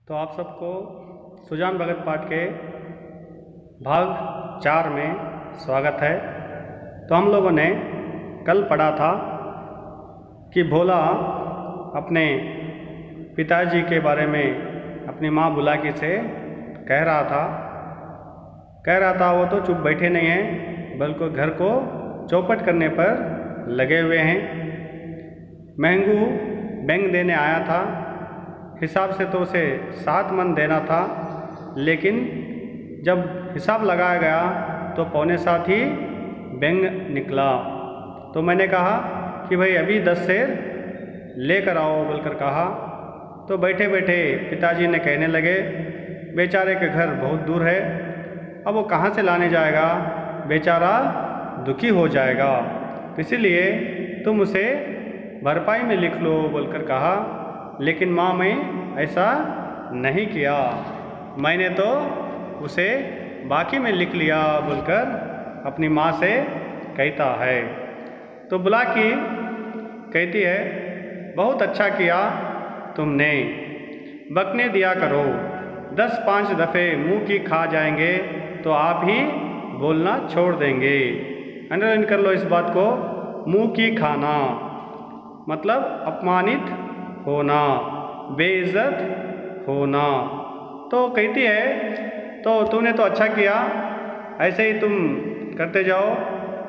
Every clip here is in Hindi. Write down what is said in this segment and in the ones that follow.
तो आप सबको सुजान भगत पाठ के भाग 4 में स्वागत है। तो हम लोगों ने कल पढ़ा था कि भोला अपने पिताजी के बारे में अपनी माँ बुलाकी से कह रहा था वो तो चुप बैठे नहीं हैं, बल्कि घर को चौपट करने पर लगे हुए हैं। महंगू बैंक देने आया था, हिसाब से तो उसे 7 मन देना था, लेकिन जब हिसाब लगाया गया तो 6.25 ही बैंक निकला। तो मैंने कहा कि भाई अभी 10 शेर लेकर आओ बोलकर कहा। तो बैठे बैठे पिताजी ने कहने लगे, बेचारे के घर बहुत दूर है, अब वो कहाँ से लाने जाएगा, बेचारा दुखी हो जाएगा, इसीलिए तुम उसे भरपाई में लिख लो बोलकर कहा। लेकिन माँ मैं ऐसा नहीं किया, मैंने तो उसे बाकी में लिख लिया बोलकर अपनी माँ से कहता है। तो बुलाकी कहती है, बहुत अच्छा किया तुमने, बकने दिया करो, 10-5 दफ़े मुँह की खा जाएंगे तो आप ही बोलना छोड़ देंगे। अंडरलाइन कर लो इस बात को, मुँह की खाना मतलब अपमानित होना, बेइज्जत होना। तो कहती है, तो तूने तो अच्छा किया, ऐसे ही तुम करते जाओ,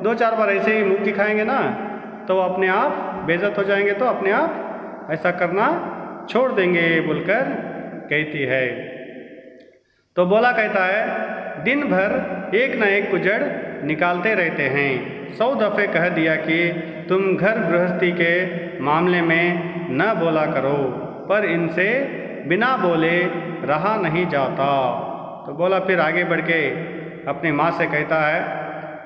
2-4 बार ऐसे ही मुँह की खाएंगे ना तो अपने आप बेइज्जत हो जाएंगे, तो अपने आप ऐसा करना छोड़ देंगे बोलकर कहती है। तो भोला कहता है, दिन भर एक न एक कुजड़ निकालते रहते हैं, 100 दफ़े कह दिया कि तुम घर गृहस्थी के मामले में न बोला करो, पर इनसे बिना बोले रहा नहीं जाता। तो बोला फिर आगे बढ़ के अपनी माँ से कहता है,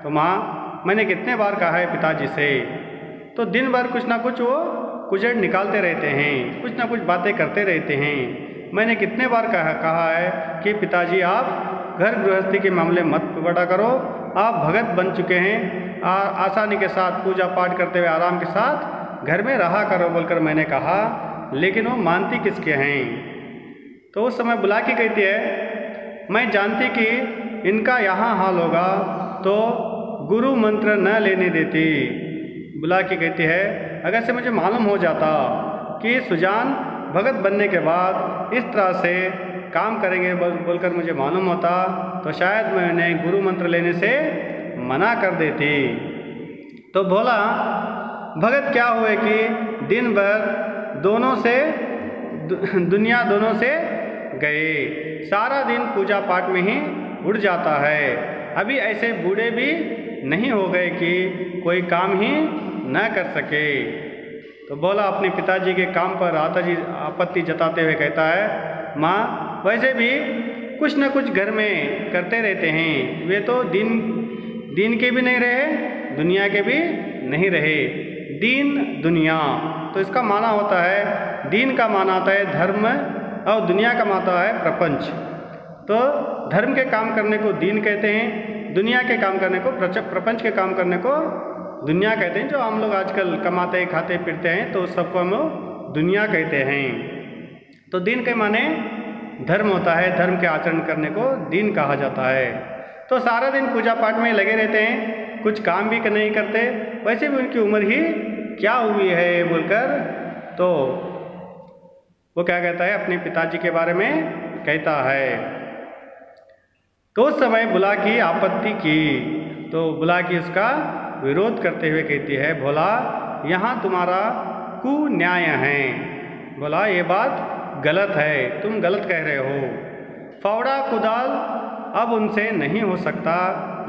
तो माँ मैंने कितने बार कहा है पिताजी से, तो दिन भर कुछ ना कुछ वो कुजड़ निकालते रहते हैं, कुछ ना कुछ बातें करते रहते हैं। मैंने कितने बार कहा है कि पिताजी आप घर गृहस्थी के मामले मत पड़ा करो, आप भगत बन चुके हैं, आसानी के साथ पूजा पाठ करते हुए आराम के साथ घर में रहा करो बोलकर मैंने कहा, लेकिन वो मानती किसके हैं। तो उस समय बुलाकी कहती है, मैं जानती कि इनका यहाँ हाल होगा तो गुरु मंत्र न लेने देती। बुलाकी कहती है, अगर से मुझे मालूम हो जाता कि सुजान भगत बनने के बाद इस तरह से काम करेंगे बोलकर मुझे मालूम होता तो शायद मैं उन्हें गुरु मंत्र लेने से मना कर देती। तो भोला भगत क्या हुए कि दिन भर दुनिया दोनों से गए, सारा दिन पूजा पाठ में ही उड़ जाता है। अभी ऐसे बूढ़े भी नहीं हो गए कि कोई काम ही न कर सके। तो भोला अपने पिताजी के काम पर आपत्ति जताते हुए कहता है, माँ वैसे भी कुछ न कुछ घर में करते रहते हैं, वे तो दिन के भी नहीं रहे, दुनिया के भी नहीं रहे। दीन दुनिया, तो इसका माना होता है, दीन का माना होता है धर्म और दुनिया का माना होता है प्रपंच। तो धर्म के काम करने को दीन कहते हैं, दुनिया के काम करने को प्रपंच के काम करने को दुनिया कहते हैं। जो हम लोग आजकल कमाते खाते फिरते हैं तो सबको हम दुनिया कहते हैं। तो दीन के माने धर्म होता है, धर्म के आचरण करने को दीन कहा जाता है। तो सारा दिन पूजा पाठ में लगे रहते हैं, कुछ काम भी नहीं करते, वैसे भी उनकी उम्र ही क्या हुई है बोलकर तो वो क्या कहता है, अपने पिताजी के बारे में कहता है। तो उस समय बुलाकी आपत्ति की, तो बुलाकी उसका विरोध करते हुए कहती है, भोला यहाँ तुम्हारा कुन्याय है, बोला ये बात गलत है, तुम गलत कह रहे हो। फावड़ा कुदाल अब उनसे नहीं हो सकता,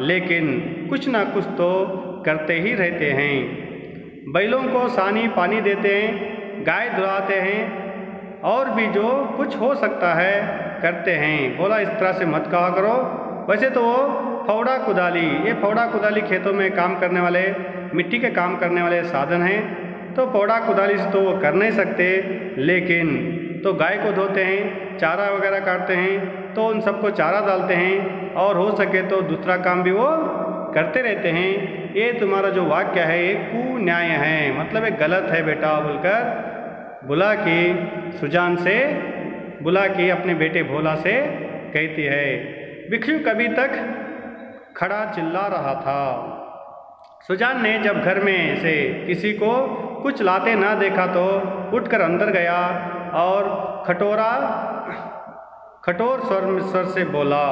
लेकिन कुछ ना कुछ तो करते ही रहते हैं। बैलों को सानी पानी देते हैं, गाय दुहाते हैं, और भी जो कुछ हो सकता है करते हैं। बोला इस तरह से मत कहा करो। वैसे तो वो फावड़ा कुदाली, ये फावड़ा कुदाली खेतों में काम करने वाले, मिट्टी के काम करने वाले साधन हैं, तो फावड़ा कुदाली से तो वो कर नहीं सकते, लेकिन तो गाय को धोते हैं, चारा वगैरह काटते हैं, तो उन सबको चारा डालते हैं, और हो सके तो दूसरा काम भी वो करते रहते हैं। ये तुम्हारा जो वाक्य है ये कुन्याय है, मतलब ये गलत है बेटा बोलकर बुलाकी सुजान से बुला के अपने बेटे भोला से कहती है। भिक्षु कभी तक खड़ा चिल्ला रहा था। सुजान ने जब घर में से किसी को कुछ लाते ना देखा तो उठकर अंदर गया और कठोर स्वर से बोला,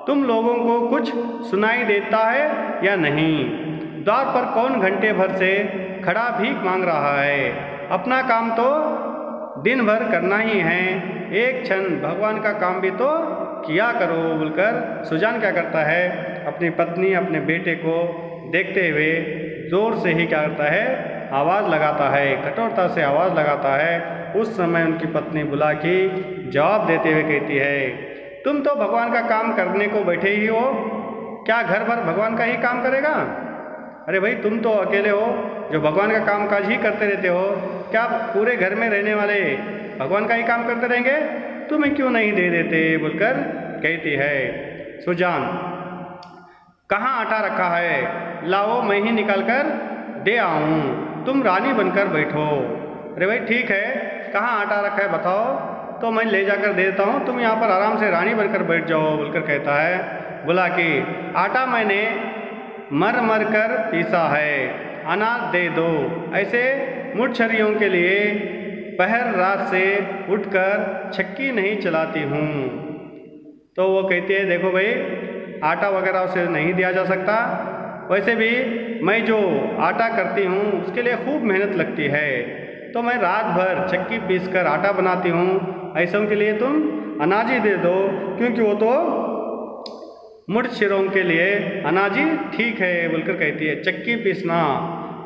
तुम लोगों को कुछ सुनाई देता है या नहीं? द्वार पर कौन घंटे भर से खड़ा भीख मांग रहा है? अपना काम तो दिन भर करना ही है, एक क्षण भगवान का काम भी तो किया करो। बोलकर सुजान क्या करता है, अपनी पत्नी अपने बेटे को देखते हुए जोर से ही क्या करता है, आवाज़ लगाता है, कठोरता से आवाज़ लगाता है। उस समय उनकी पत्नी बुला के जवाब देते हुए कहती है, तुम तो भगवान का काम करने को बैठे ही हो, क्या घर भर भगवान का ही काम करेगा? अरे भाई, तुम तो अकेले हो जो भगवान का काम काज ही करते रहते हो, क्या पूरे घर में रहने वाले भगवान का ही काम करते रहेंगे? तुम्हें क्यों नहीं दे देते? बोलकर कहती है सुजान, कहाँ आटा रखा है, लाओ मैं ही निकाल कर दे आऊँ, तुम रानी बनकर बैठो। अरे भाई ठीक है, कहाँ आटा रखा है बताओ, तो मैं ले जाकर दे देता हूँ, तुम यहाँ पर आराम से रानी बनकर बैठ जाओ। बोलकर कहता है बुला के, आटा मैंने मर मर कर पीसा है, अनाज दे दो। ऐसे मुठछरियों के लिए पहर रात से उठकर छक्की नहीं चलाती हूँ। तो वो कहती है, देखो भाई, आटा वगैरह उसे नहीं दिया जा सकता, वैसे भी मैं जो आटा करती हूँ उसके लिए खूब मेहनत लगती है, तो मैं रात भर चक्की पीस कर आटा बनाती हूँ, ऐसों के लिए तुम अनाज ही दे दो, क्योंकि वो तो मुठछिरों के लिए अनाज ही ठीक है। बोलकर कहती है चक्की पीसना,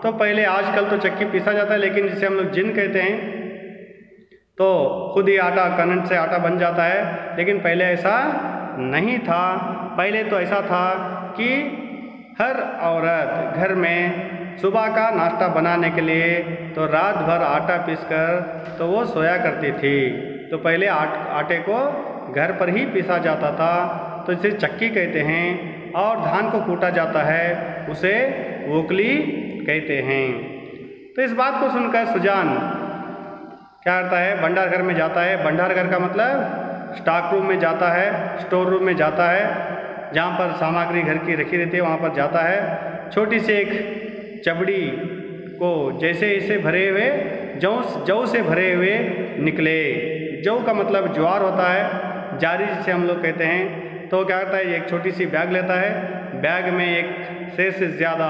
तो पहले आजकल तो चक्की पीसा जाता है, लेकिन जिसे हम लोग जिन कहते हैं तो खुद ही आटा करंट से आटा बन जाता है, लेकिन पहले ऐसा नहीं था। पहले तो ऐसा था कि हर औरत घर में सुबह का नाश्ता बनाने के लिए तो रात भर आटा पीसकर तो वो सोया करती थी। तो पहले आटे को घर पर ही पीसा जाता था, तो इसे चक्की कहते हैं, और धान को कूटा जाता है उसे ओखली कहते हैं। तो इस बात को सुनकर सुजान क्या करता है, भंडार घर में जाता है। भंडार घर का मतलब स्टॉक रूम में जाता है, स्टोर रूम में जाता है, जहाँ पर सामग्री घर की रखी रहती है वहाँ पर जाता है। छोटी सी एक चबड़ी को जैसे इसे भरे हुए जौ से भरे हुए निकले। जौ का मतलब ज्वार होता है, जारी जिसे हम लोग कहते हैं। तो क्या करता है, एक छोटी सी बैग लेता है, बैग में एक सेर से ज़्यादा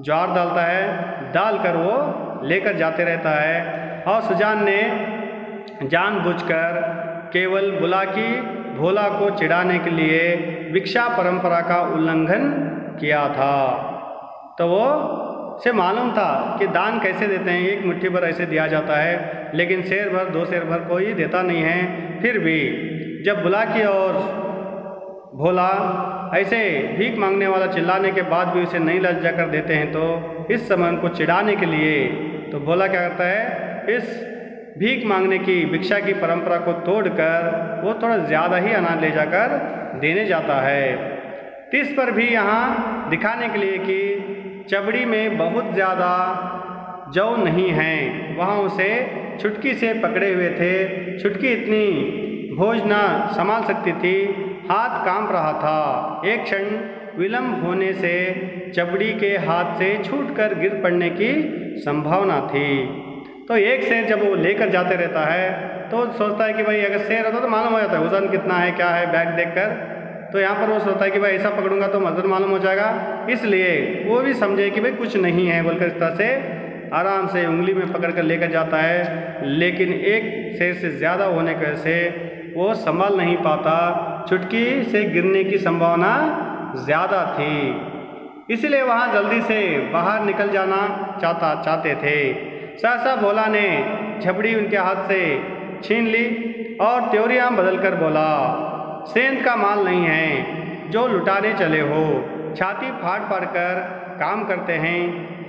ज्वार डालता है, डालकर वो लेकर जाते रहता है। और सुजान ने जानबूझकर केवल बुलाकी भोला को चिढ़ाने के लिए भिक्षा परंपरा का उल्लंघन किया था। तो वो से मालूम था कि दान कैसे देते हैं, एक मुट्ठी भर ऐसे दिया जाता है, लेकिन सेर भर दो सेर भर कोई देता नहीं है। फिर भी जब बुलाकी और भोला ऐसे भीख मांगने वाला चिल्लाने के बाद भी उसे नहीं लज्जा कर देते हैं, तो इस समय उनको चिढ़ाने के लिए तो भोला क्या करता है, इस भीख मांगने की भिक्षा की परंपरा को तोड़कर वो थोड़ा ज़्यादा ही अनाज ले जाकर देने जाता है। इस पर भी यहाँ दिखाने के लिए कि चबड़ी में बहुत ज़्यादा जौ नहीं है, वहाँ उसे छुटकी से पकड़े हुए थे। छुटकी इतनी भोज ना संभाल सकती थी, हाथ कांप रहा था। एक क्षण विलंब होने से चबड़ी के हाथ से छूटकर गिर पड़ने की संभावना थी। तो एक शेर जब वो लेकर जाते रहता है तो सोचता है कि भाई अगर शेर होता तो मालूम हो जाता है वजन कितना है क्या है बैग देखकर। तो यहाँ पर वो सोचता है कि भाई ऐसा पकड़ूंगा तो वजन मालूम हो जाएगा, इसलिए वो भी समझे कि भाई कुछ नहीं है बोलकर इस तरह से आराम से उंगली में पकड़ कर लेकर जाता है। लेकिन एक शेर से ज़्यादा होने की वजह से वो संभाल नहीं पाता, चुटकी से गिरने की संभावना ज़्यादा थी, इसलिए वहाँ जल्दी से बाहर निकल जाना चाहते थे। सहसा भोला ने झपड़ी उनके हाथ से छीन ली और त्योरियां बदलकर बोला, सेंध का माल नहीं है जो लुटाने चले हो, छाती फाड़ फाड़ कर काम करते हैं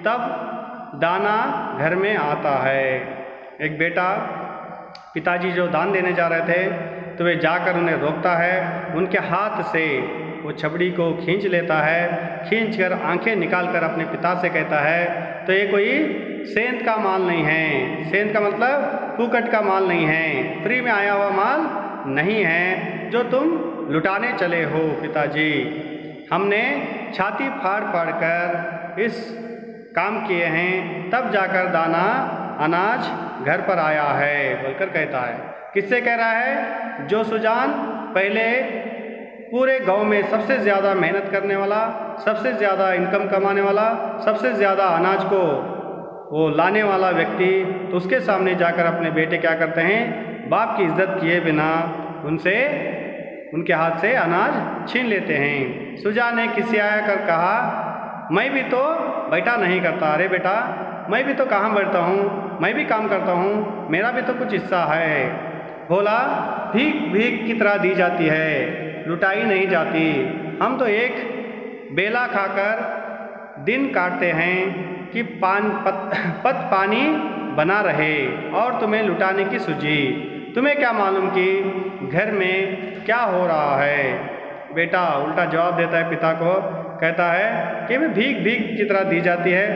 तब दाना घर में आता है। एक बेटा पिताजी जो दान देने जा रहे थे तो वे जाकर उन्हें रोकता है, उनके हाथ से वो छबड़ी को खींच लेता है, खींचकर आंखें निकालकर अपने पिता से कहता है, तो ये कोई सेंध का माल नहीं है। सेंध का मतलब फूकट का माल नहीं है, फ्री में आया हुआ माल नहीं है जो तुम लुटाने चले हो पिताजी। हमने छाती फाड़ फाड़ कर इस काम किए हैं, तब जाकर दाना अनाज घर पर आया है बोलकर कहता है। किससे कह रहा है? जो सुजान पहले पूरे गांव में सबसे ज़्यादा मेहनत करने वाला, सबसे ज़्यादा इनकम कमाने वाला, सबसे ज़्यादा अनाज को वो लाने वाला व्यक्ति, तो उसके सामने जाकर अपने बेटे क्या करते हैं? बाप की इज्जत किए बिना उनसे उनके हाथ से अनाज छीन लेते हैं। सुजान ने खिसिया कर कहा, मैं भी तो बैठा नहीं करता। अरे बेटा, मैं भी तो कहाँ बैठता हूँ, मैं भी काम करता हूँ, मेरा भी तो कुछ हिस्सा है। बोला, भीख भीख की तरह दी जाती है, लुटाई नहीं जाती। हम तो एक बेला खाकर दिन काटते हैं कि पत पानी बना रहे और तुम्हें लुटाने की सूझी। तुम्हें क्या मालूम कि घर में क्या हो रहा है? बेटा उल्टा जवाब देता है पिता को, कहता है कि मैं भीख भीख की तरह दी जाती है,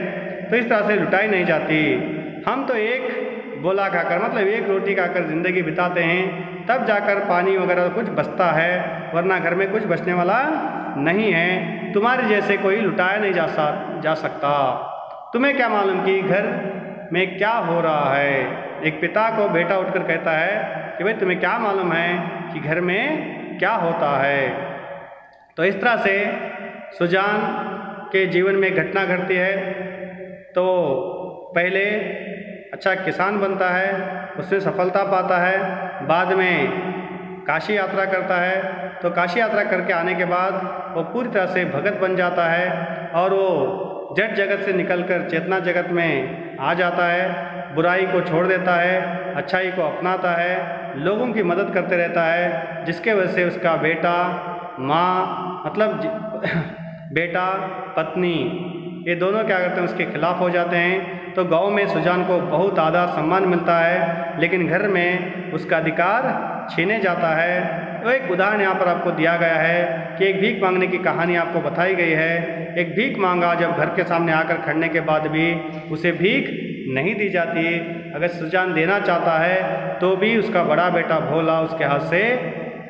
तो इस तरह से लुटाई नहीं जाती। हम तो एक गोला खाकर, मतलब एक रोटी खाकर ज़िंदगी बिताते हैं, तब जाकर पानी वगैरह कुछ बचता है, वरना घर में कुछ बचने वाला नहीं है। तुम्हारे जैसे कोई लुटाया नहीं जा सकता। तुम्हें क्या मालूम कि घर में क्या हो रहा है? एक पिता को बेटा उठकर कहता है कि भाई तुम्हें क्या मालूम है कि घर में क्या होता है? तो इस तरह से सुजान के जीवन में घटना घटती है। तो पहले अच्छा किसान बनता है, उसमें सफलता पाता है, बाद में काशी यात्रा करता है। तो काशी यात्रा करके आने के बाद वो पूरी तरह से भगत बन जाता है और वो जड़ जगत से निकलकर चेतना जगत में आ जाता है, बुराई को छोड़ देता है, अच्छाई को अपनाता है, लोगों की मदद करते रहता है, जिसके वजह से उसका बेटा, माँ, मतलब बेटा, पत्नी, ये दोनों क्या करते हैं? उसके खिलाफ हो जाते हैं। तो गांव में सुजान को बहुत आदर सम्मान मिलता है, लेकिन घर में उसका अधिकार छीने जाता है। तो एक उदाहरण यहाँ पर आपको दिया गया है कि एक भीख मांगने की कहानी आपको बताई गई है। एक भीख मांगा, जब घर के सामने आकर खड़ने के बाद भी उसे भीख नहीं दी जाती। अगर सुजान देना चाहता है तो भी उसका बड़ा बेटा भोला उसके हाथ से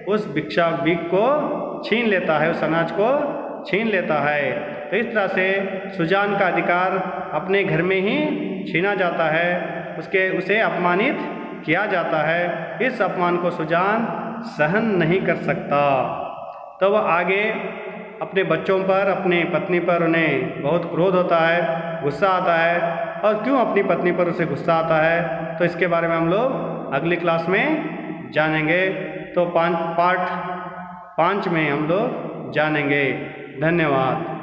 उस भीख को छीन लेता है, उस अनाज को छीन लेता है। तो इस तरह से सुजान का अधिकार अपने घर में ही छीना जाता है, उसे अपमानित किया जाता है। इस अपमान को सुजान सहन नहीं कर सकता। तो वह आगे अपने बच्चों पर, अपनी पत्नी पर उन्हें बहुत क्रोध होता है, गुस्सा आता है। और क्यों अपनी पत्नी पर उसे गुस्सा आता है, तो इसके बारे में हम लोग अगली क्लास में जानेंगे। तो पार्ट 5 में हम लोग जानेंगे। धन्यवाद।